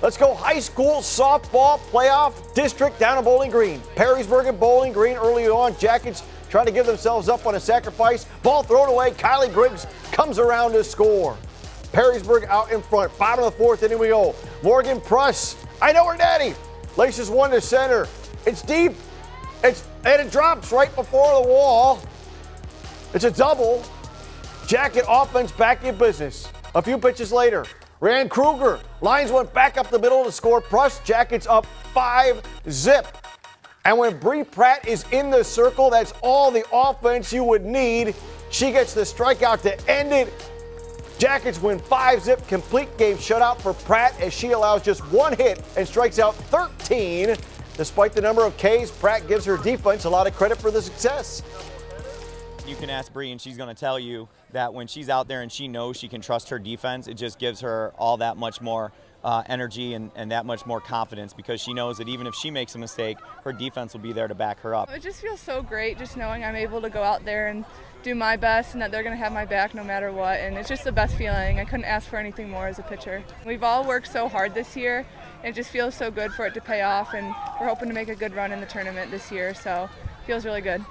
Let's go high school softball playoff district down in Bowling Green. Perrysburg and Bowling Green early on. Jackets trying to give themselves up on a sacrifice. Ball thrown away. Kylie Griggs comes around to score. Perrysburg out in front. Bottom of the fourth inning we go. Morgan Pruss, I know her daddy, laces one to center. It's deep. And it drops right before the wall. It's a double. Jacket offense back in business. A few pitches later, Rand Kruger lines one back up the middle to score. Pruss, Jackets up 5-0. And when Bree Pratt is in the circle, that's all the offense you would need. She gets the strikeout to end it. Jackets win 5-0, complete game shutout for Pratt as she allows just one hit and strikes out 13. Despite the number of Ks, Pratt gives her defense a lot of credit for the success. You can ask Bree and she's going to tell you that when she's out there and she knows she can trust her defense, it just gives her all that much more energy and that much more confidence, because she knows that even if she makes a mistake, her defense will be there to back her up. It just feels so great just knowing I'm able to go out there and do my best and that they're going to have my back no matter what, and it's just the best feeling. I couldn't ask for anything more as a pitcher. We've all worked so hard this year, and it just feels so good for it to pay off, and we're hoping to make a good run in the tournament this year, so it feels really good.